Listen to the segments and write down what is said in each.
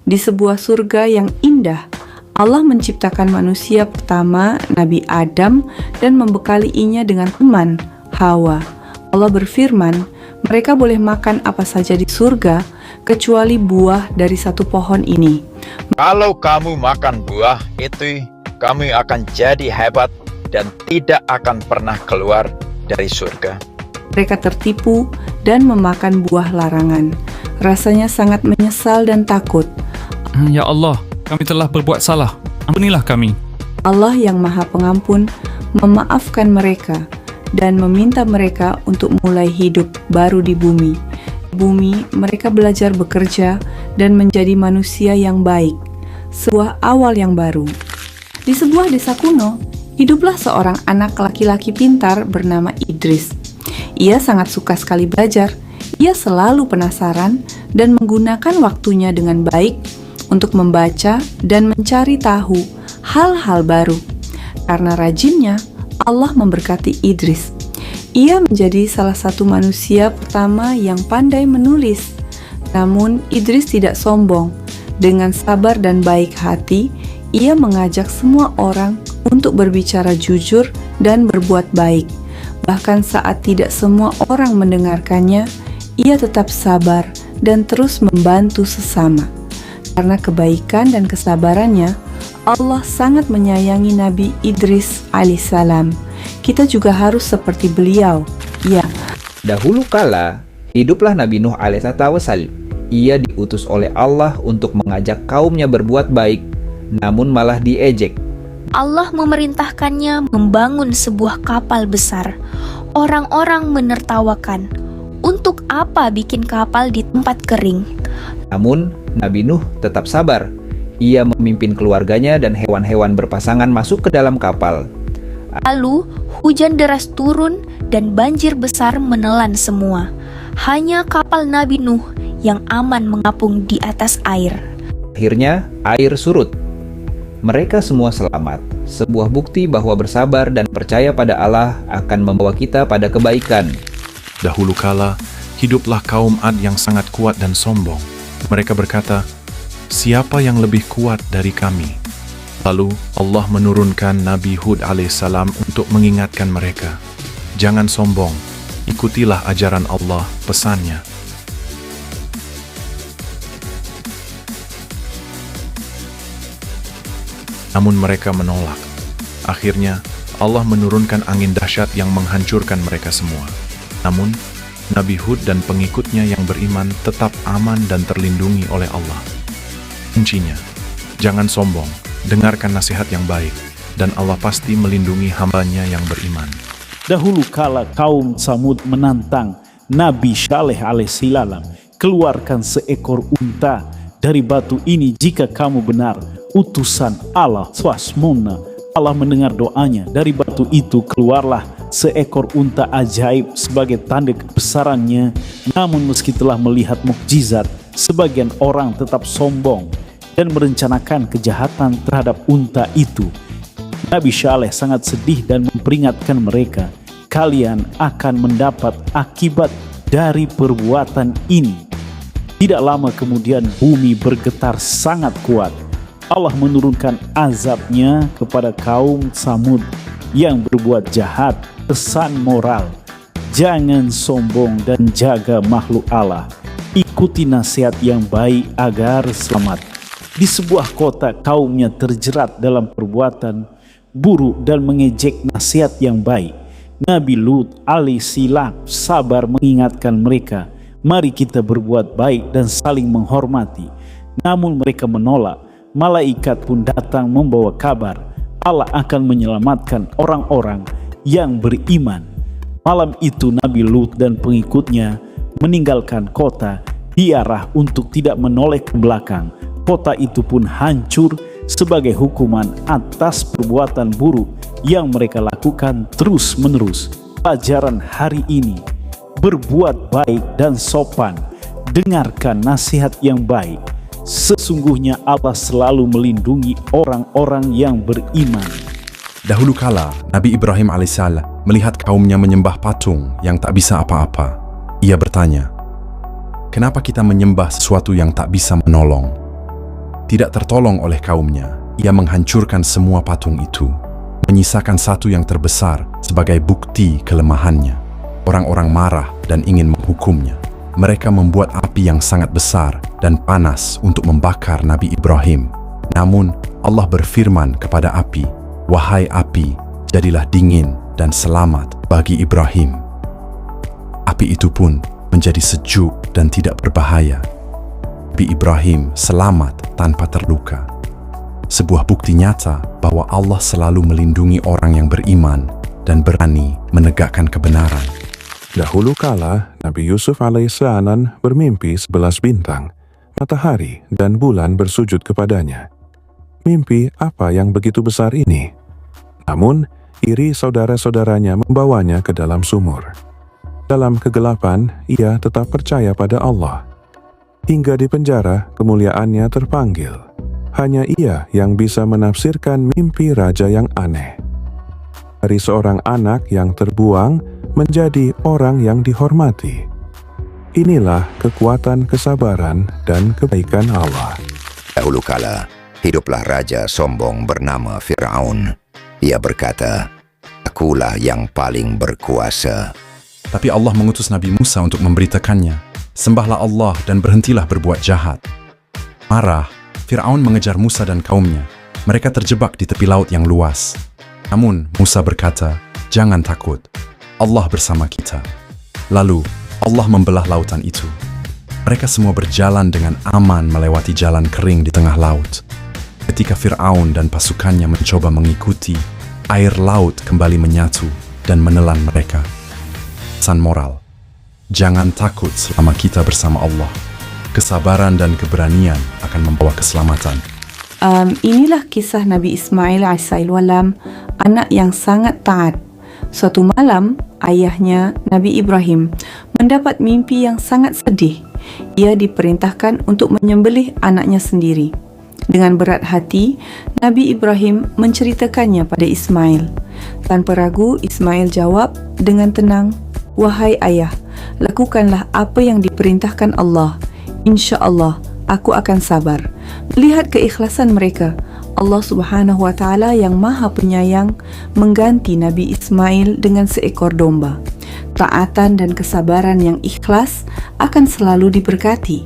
Di sebuah surga yang indah, Allah menciptakan manusia pertama, Nabi Adam, dan membekalinya dengan teman, Hawa. Allah berfirman, mereka boleh makan apa saja di surga, kecuali buah dari satu pohon ini. Kalau kamu makan buah itu, kamu akan jadi hebat dan tidak akan pernah keluar dari surga. Mereka tertipu dan memakan buah larangan. Rasanya sangat menyesal dan takut. Ya Allah, kami telah berbuat salah. Ampunilah kami. Allah yang Maha Pengampun memaafkan mereka dan meminta mereka untuk mulai hidup baru di bumi. Di bumi, mereka belajar bekerja dan menjadi manusia yang baik. Sebuah awal yang baru. Di sebuah desa kuno, hiduplah seorang anak laki-laki pintar bernama Idris. Ia sangat suka sekali belajar. Ia selalu penasaran dan menggunakan waktunya dengan baik untuk membaca dan mencari tahu hal-hal baru. Karena rajinnya, Allah memberkati Idris. Ia menjadi salah satu manusia pertama yang pandai menulis. Namun, Idris tidak sombong. Dengan sabar dan baik hati, ia mengajak semua orang untuk berbicara jujur dan berbuat baik. Bahkan saat tidak semua orang mendengarkannya, ia tetap sabar dan terus membantu sesama. Karena kebaikan dan kesabarannya, Allah sangat menyayangi Nabi Idris alaihissalam. Kita juga harus seperti beliau. Ya. Dahulu kala, hiduplah Nabi Nuh alaihissalam. Ia diutus oleh Allah untuk mengajak kaumnya berbuat baik, namun malah diejek. Allah memerintahkannya membangun sebuah kapal besar. Orang-orang menertawakan, untuk apa bikin kapal di tempat kering? Namun, Nabi Nuh tetap sabar. Ia memimpin keluarganya dan hewan-hewan berpasangan masuk ke dalam kapal. Lalu, hujan deras turun dan banjir besar menelan semua. Hanya kapal Nabi Nuh yang aman mengapung di atas air. Akhirnya, air surut. Mereka semua selamat. Sebuah bukti bahwa bersabar dan percaya pada Allah akan membawa kita pada kebaikan. Dahulu kala, hiduplah kaum Ad yang sangat kuat dan sombong. Mereka berkata, siapa yang lebih kuat dari kami? Lalu Allah menurunkan Nabi Hud alaihissalam untuk mengingatkan mereka. Jangan sombong, ikutilah ajaran Allah, pesannya. Namun mereka menolak. Akhirnya, Allah menurunkan angin dahsyat yang menghancurkan mereka semua. Namun, Nabi Hud dan pengikutnya yang beriman tetap aman dan terlindungi oleh Allah. Kuncinya, jangan sombong, dengarkan nasihat yang baik, dan Allah pasti melindungi hambanya yang beriman. Dahulu kala kaum Samud menantang Nabi Saleh alaihissalam, keluarkan seekor unta dari batu ini jika kamu benar utusan Allah swasmona. Allah mendengar doanya. Dari batu itu keluarlah seekor unta ajaib sebagai tanda kebesarannya. Namun meski telah melihat mukjizat, sebagian orang tetap sombong dan merencanakan kejahatan terhadap unta itu. Nabi Saleh sangat sedih dan memperingatkan mereka, kalian akan mendapat akibat dari perbuatan ini. Tidak lama kemudian bumi bergetar sangat kuat. Allah menurunkan azabnya kepada kaum Samud yang berbuat jahat. Pesan moral, jangan sombong dan jaga makhluk Allah. Ikuti nasihat yang baik agar selamat. Di sebuah kota kaumnya terjerat dalam perbuatan buruk dan mengejek nasihat yang baik. Nabi Lut alaihissalam sabar mengingatkan mereka, mari kita berbuat baik dan saling menghormati. Namun mereka menolak. Malaikat pun datang membawa kabar, Allah akan menyelamatkan orang-orang yang beriman. Malam itu Nabi Lut dan pengikutnya meninggalkan kota, diarah untuk tidak menoleh ke belakang. Kota itu pun hancur sebagai hukuman atas perbuatan buruk yang mereka lakukan terus-menerus. Pelajaran hari ini, berbuat baik dan sopan, dengarkan nasihat yang baik. Sesungguhnya Allah selalu melindungi orang-orang yang beriman. Dahulu kala, Nabi Ibrahim alaihissalam melihat kaumnya menyembah patung yang tak bisa apa-apa. Ia bertanya, kenapa kita menyembah sesuatu yang tak bisa menolong? tidak tertolong oleh kaumnya, ia menghancurkan semua patung itu, menyisakan satu yang terbesar sebagai bukti kelemahannya. Orang-orang marah dan ingin menghukumnya. Mereka membuat api yang sangat besar dan panas untuk membakar Nabi Ibrahim. Namun, Allah berfirman kepada api, "Wahai api, jadilah dingin dan selamat bagi Ibrahim." Api itu pun menjadi sejuk dan tidak berbahaya. Nabi Ibrahim selamat tanpa terluka. Sebuah bukti nyata bahwa Allah selalu melindungi orang yang beriman dan berani menegakkan kebenaran. Dahulu kala, Nabi Yusuf alaihissalam bermimpi 11 bintang, matahari dan bulan bersujud kepadanya. Mimpi apa yang begitu besar ini? Namun, iri saudara-saudaranya membawanya ke dalam sumur. Dalam kegelapan, ia tetap percaya pada Allah. Hingga di penjara, kemuliaannya terpanggil. Hanya ia yang bisa menafsirkan mimpi raja yang aneh. Dari seorang anak yang terbuang menjadi orang yang dihormati. Inilah kekuatan kesabaran dan kebaikan Allah. Dahulu kala, hiduplah raja sombong bernama Fir'aun. Ia berkata, "Akulah yang paling berkuasa." Tapi Allah mengutus Nabi Musa untuk memberitakannya, "Sembahlah Allah dan berhentilah berbuat jahat." Marah, Fir'aun mengejar Musa dan kaumnya. Mereka terjebak di tepi laut yang luas. Namun Musa berkata, "Jangan takut, Allah bersama kita." Lalu Allah membelah lautan itu. Mereka semua berjalan dengan aman melewati jalan kering di tengah laut. Ketika Fir'aun dan pasukannya mencoba mengikuti, air laut kembali menyatu dan menelan mereka. Pesan moral: jangan takut selama kita bersama Allah. Kesabaran dan keberanian akan membawa keselamatan. Inilah kisah Nabi Ismail alaihissalam, anak yang sangat taat. Suatu malam, ayahnya Nabi Ibrahim mendapat mimpi yang sangat sedih. Ia diperintahkan untuk menyembelih anaknya sendiri. Dengan berat hati, Nabi Ibrahim menceritakannya pada Ismail. Tanpa ragu, Ismail jawab dengan tenang, "Wahai ayah, lakukanlah apa yang diperintahkan Allah. Insya Allah, aku akan sabar." Melihat keikhlasan mereka, Allah Subhanahu wa Ta'ala yang Maha Penyayang mengganti Nabi Ismail dengan seekor domba. Taatan dan kesabaran yang ikhlas akan selalu diberkati.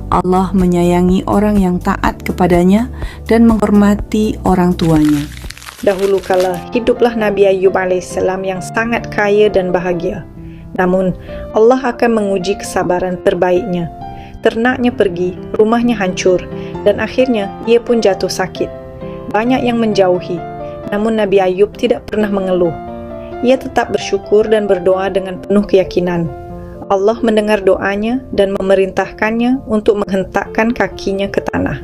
Allah menyayangi orang yang taat kepadanya dan menghormati orang tuanya. Dahulu kala, hiduplah Nabi Ayub alaihissalam yang sangat kaya dan bahagia. Namun, Allah akan menguji kesabaran terbaiknya. Ternaknya pergi, rumahnya hancur, dan akhirnya ia pun jatuh sakit. Banyak yang menjauhi, namun Nabi Ayub tidak pernah mengeluh. Ia tetap bersyukur dan berdoa dengan penuh keyakinan. Allah mendengar doanya dan memerintahkannya untuk menghentakkan kakinya ke tanah.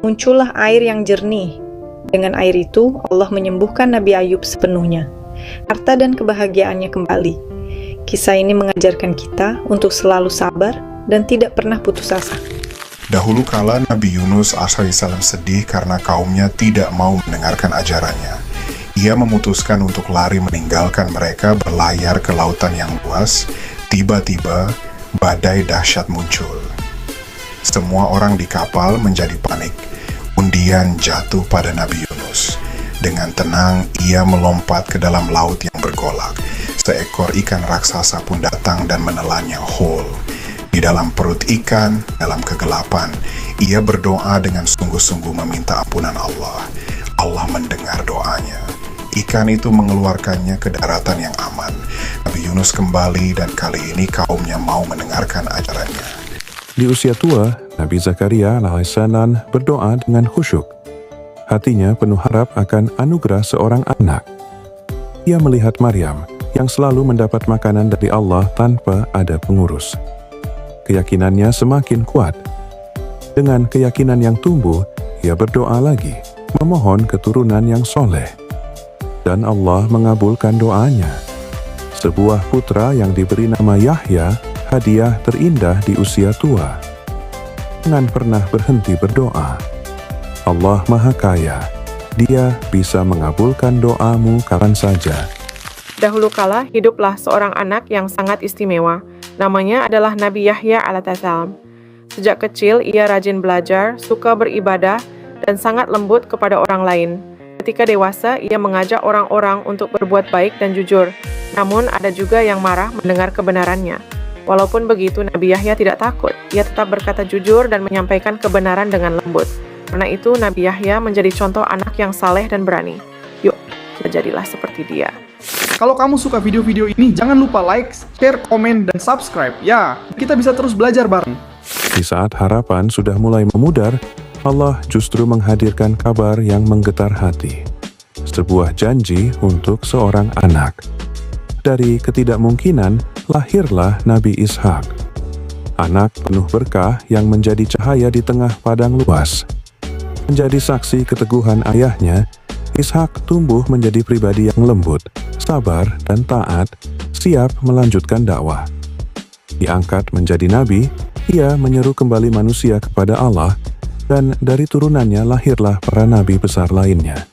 Muncullah air yang jernih. Dengan air itu, Allah menyembuhkan Nabi Ayub sepenuhnya. Harta dan kebahagiaannya kembali. Kisah ini mengajarkan kita untuk selalu sabar dan tidak pernah putus asa. Dahulu kala Nabi Yunus alaihissalam sedih karena kaumnya tidak mau mendengarkan ajarannya. Ia memutuskan untuk lari meninggalkan mereka berlayar ke lautan yang luas. Tiba-tiba, badai dahsyat muncul. Semua orang di kapal menjadi panik. Undian jatuh pada Nabi Yunus. Dengan tenang, ia melompat ke dalam laut yang bergolak. Seekor ikan raksasa pun datang dan menelannya whole. Di dalam perut ikan, dalam kegelapan, ia berdoa dengan sungguh-sungguh meminta ampunan Allah. Allah mendengar doanya. Ikan itu mengeluarkannya ke daratan yang aman. Nabi Yunus kembali dan kali ini kaumnya mau mendengarkan ajarannya. Di usia tua, Nabi Zakaria alaihissalam berdoa dengan khusyuk. Hatinya penuh harap akan anugerah seorang anak. Ia melihat Maryam yang selalu mendapat makanan dari Allah tanpa ada pengurus. Keyakinannya semakin kuat. Dengan keyakinan yang tumbuh, ia berdoa lagi, memohon keturunan yang soleh. Dan Allah mengabulkan doanya. Sebuah putra yang diberi nama Yahya, hadiah terindah di usia tua. Jangan pernah berhenti berdoa. Allah Maha Kaya. Dia bisa mengabulkan doamu kapan saja. Dahulu kala, hiduplah seorang anak yang sangat istimewa. Namanya adalah Nabi Yahya alaihissalam. Sejak kecil, ia rajin belajar, suka beribadah, dan sangat lembut kepada orang lain. Ketika dewasa, ia mengajak orang-orang untuk berbuat baik dan jujur. Namun, ada juga yang marah mendengar kebenarannya. Walaupun begitu, Nabi Yahya tidak takut. Ia tetap berkata jujur dan menyampaikan kebenaran dengan lembut. Karena itu, Nabi Yahya menjadi contoh anak yang saleh dan berani. Yuk, kita jadilah seperti dia. Kalau kamu suka video-video ini, jangan lupa like, share, komen, dan subscribe. Ya, kita bisa terus belajar bareng. Di saat harapan sudah mulai memudar, Allah justru menghadirkan kabar yang menggetar hati. Sebuah janji untuk seorang anak. Dari ketidakmungkinan, lahirlah Nabi Ishak. Anak penuh berkah yang menjadi cahaya di tengah padang luas. Menjadi saksi keteguhan ayahnya, Ishak tumbuh menjadi pribadi yang lembut, sabar, dan taat, siap melanjutkan dakwah. Diangkat menjadi nabi, ia menyeru kembali manusia kepada Allah, dan dari turunannya lahirlah para nabi besar lainnya.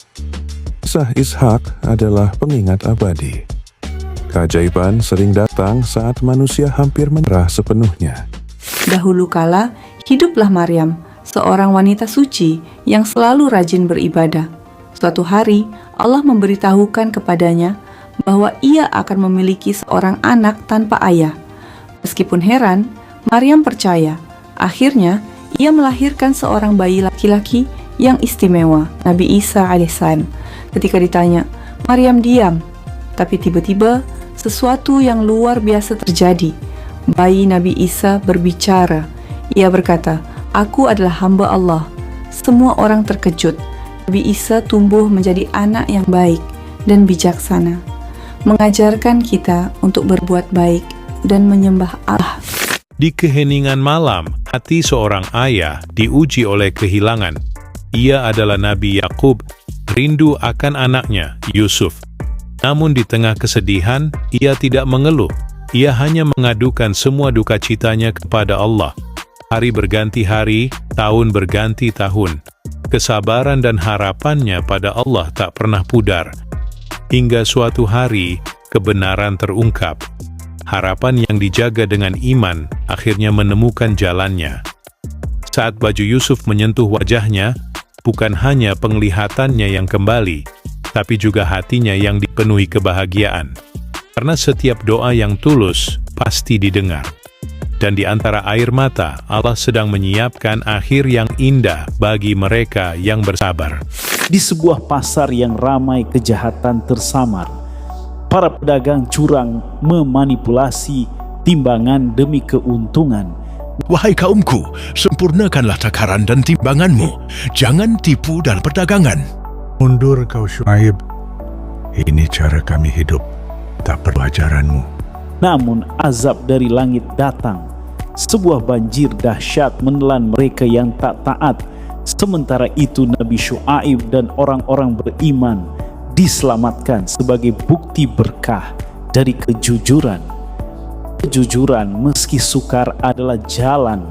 Kisah Ishak adalah pengingat abadi. Keajaiban sering datang saat manusia hampir menyerah sepenuhnya. Dahulu kala, hiduplah Maryam, seorang wanita suci yang selalu rajin beribadah. Suatu hari, Allah memberitahukan kepadanya bahwa ia akan memiliki seorang anak tanpa ayah. Meskipun heran, Maryam percaya. Akhirnya, ia melahirkan seorang bayi laki-laki yang istimewa, Nabi Isa alaihissalam. Ketika ditanya, Maryam diam. Tapi tiba-tiba, sesuatu yang luar biasa terjadi. Bayi Nabi Isa berbicara. Ia berkata, "Aku adalah hamba Allah." Semua orang terkejut. Nabi Isa tumbuh menjadi anak yang baik dan bijaksana, mengajarkan kita untuk berbuat baik dan menyembah Allah. Di keheningan malam, hati seorang ayah diuji oleh kehilangan. Ia adalah Nabi Yakub, rindu akan anaknya, Yusuf. Namun di tengah kesedihan, ia tidak mengeluh. Ia hanya mengadukan semua duka citanya kepada Allah. Hari berganti hari, tahun berganti tahun. Kesabaran dan harapannya pada Allah tak pernah pudar. Hingga suatu hari, kebenaran terungkap. Harapan yang dijaga dengan iman akhirnya menemukan jalannya. Saat baju Yusuf menyentuh wajahnya, bukan hanya penglihatannya yang kembali, tapi juga hatinya yang dipenuhi kebahagiaan. Karena setiap doa yang tulus pasti didengar. Dan di antara air mata, Allah sedang menyiapkan akhir yang indah bagi mereka yang bersabar. Di sebuah pasar yang ramai kejahatan tersamar, para pedagang curang memanipulasi timbangan demi keuntungan. Wahai kaumku, sempurnakanlah takaran dan timbanganmu. Jangan tipu dalam perdagangan. Mundur kau Syuaib. Ini cara kami hidup, tak perlu ajaranmu. Namun azab dari langit datang. Sebuah banjir dahsyat menelan mereka yang tak taat. Sementara itu Nabi Syuaib dan orang-orang beriman diselamatkan sebagai bukti berkah dari kejujuran. Kejujuran meski sukar adalah jalan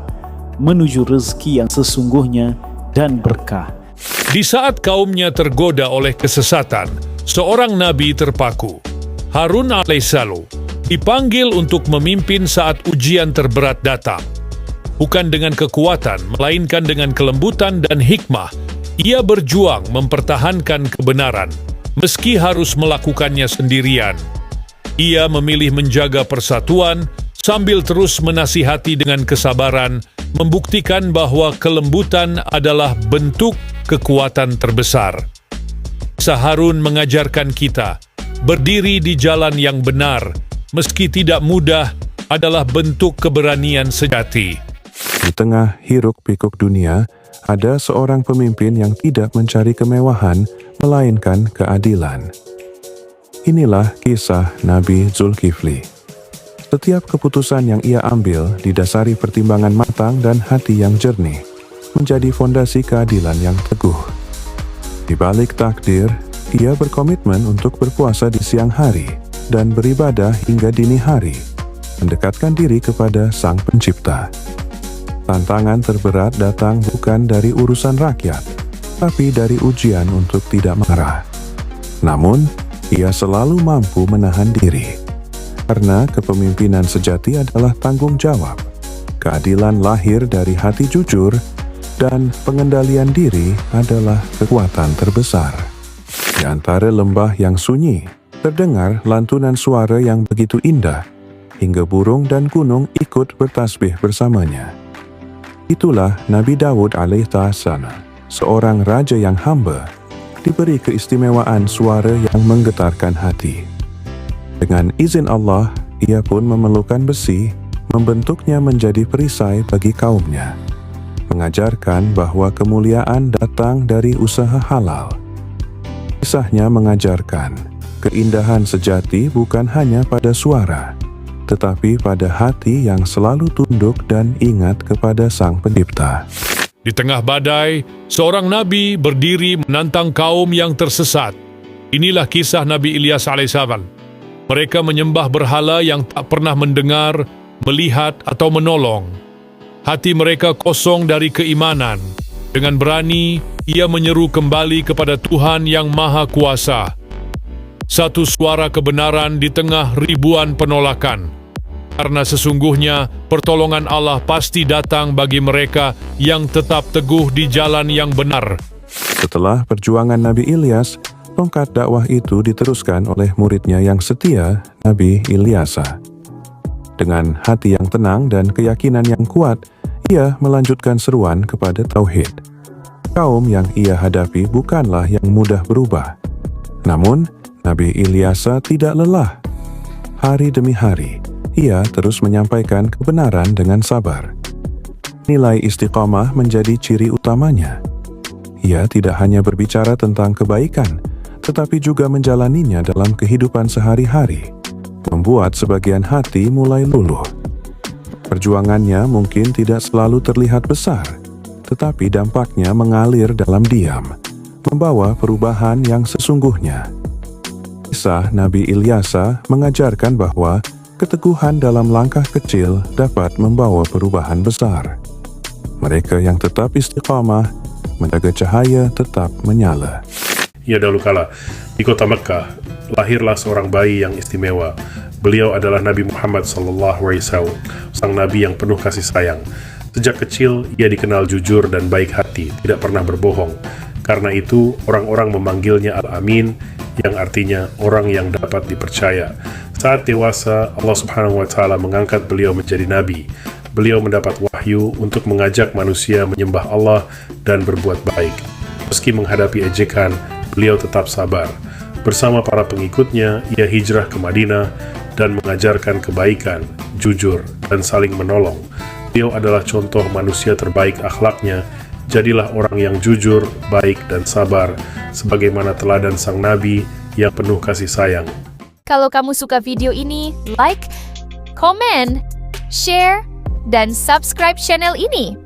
menuju rezeki yang sesungguhnya dan berkah. Di saat kaumnya tergoda oleh kesesatan, seorang nabi terpaku, Harun alaihissalam, dipanggil untuk memimpin saat ujian terberat datang. Bukan dengan kekuatan, melainkan dengan kelembutan dan hikmah, ia berjuang mempertahankan kebenaran, meski harus melakukannya sendirian. Ia memilih menjaga persatuan sambil terus menasihati dengan kesabaran, membuktikan bahwa kelembutan adalah bentuk kekuatan terbesar. Kisah Harun mengajarkan kita, berdiri di jalan yang benar, meski tidak mudah, adalah bentuk keberanian sejati. Di tengah hiruk-pikuk dunia, ada seorang pemimpin yang tidak mencari kemewahan, melainkan keadilan. Inilah kisah Nabi Zulkifli. Setiap keputusan yang ia ambil didasari pertimbangan matang dan hati yang jernih, menjadi fondasi keadilan yang teguh. Di balik takdir, ia berkomitmen untuk berpuasa di siang hari dan beribadah hingga dini hari, mendekatkan diri kepada Sang Pencipta. Tantangan terberat datang bukan dari urusan rakyat, tapi dari ujian untuk tidak marah. Namun, ia selalu mampu menahan diri, karena kepemimpinan sejati adalah tanggung jawab. keadilan lahir dari hati jujur, dan pengendalian diri adalah kekuatan terbesar. Di antara lembah yang sunyi, terdengar lantunan suara yang begitu indah, hingga burung dan gunung ikut bertasbih bersamanya. Itulah Nabi Daud alaihissalam, seorang raja yang hamba, diberi keistimewaan suara yang menggetarkan hati. Dengan izin Allah, ia pun memerlukan besi, membentuknya menjadi perisai bagi kaumnya, mengajarkan bahwa kemuliaan datang dari usaha halal. Kisahnya mengajarkan, keindahan sejati bukan hanya pada suara, tetapi pada hati yang selalu tunduk dan ingat kepada Sang Pencipta. Di tengah badai, seorang nabi berdiri menantang kaum yang tersesat. Inilah kisah Nabi Ilyas alaihissalam. Mereka menyembah berhala yang tak pernah mendengar, melihat atau menolong. Hati mereka kosong dari keimanan. Dengan berani, ia menyeru kembali kepada Tuhan yang Maha Kuasa. Satu suara kebenaran di tengah ribuan penolakan. Karena sesungguhnya pertolongan Allah pasti datang bagi mereka yang tetap teguh di jalan yang benar. Setelah perjuangan Nabi Ilyas, tongkat dakwah itu diteruskan oleh muridnya yang setia, Nabi Ilyasa. Dengan hati yang tenang dan keyakinan yang kuat, ia melanjutkan seruan kepada Tauhid. Kaum yang ia hadapi bukanlah yang mudah berubah. Namun, Nabi Ilyasa tidak lelah. Hari demi hari, ia terus menyampaikan kebenaran dengan sabar. Nilai istiqamah menjadi ciri utamanya. Ia tidak hanya berbicara tentang kebaikan, tetapi juga menjalaninya dalam kehidupan sehari-hari, membuat sebagian hati mulai luluh. Perjuangannya mungkin tidak selalu terlihat besar, tetapi dampaknya mengalir dalam diam, membawa perubahan yang sesungguhnya. Kisah Nabi Ilyasa mengajarkan bahwa keteguhan dalam langkah kecil dapat membawa perubahan besar. Mereka yang tetap istiqamah, menjaga cahaya tetap menyala. Ya, dahulu kala, di kota Mekah, lahirlah seorang bayi yang istimewa. Beliau adalah Nabi Muhammad SAW, sang Nabi yang penuh kasih sayang. Sejak kecil, ia dikenal jujur dan baik hati, tidak pernah berbohong. Karena itu, orang-orang memanggilnya Al-Amin, yang artinya orang yang dapat dipercaya. Saat dewasa, Allah Subhanahu wa Ta'ala mengangkat beliau menjadi nabi. Beliau mendapat wahyu untuk mengajak manusia menyembah Allah dan berbuat baik. Meski menghadapi ejekan, beliau tetap sabar. Bersama para pengikutnya, ia hijrah ke Madinah dan mengajarkan kebaikan, jujur, dan saling menolong. Beliau adalah contoh manusia terbaik akhlaknya. Jadilah orang yang jujur, baik, dan sabar, sebagaimana teladan sang Nabi yang penuh kasih sayang. Kalau kamu suka video ini, like, komen, share, dan subscribe channel ini.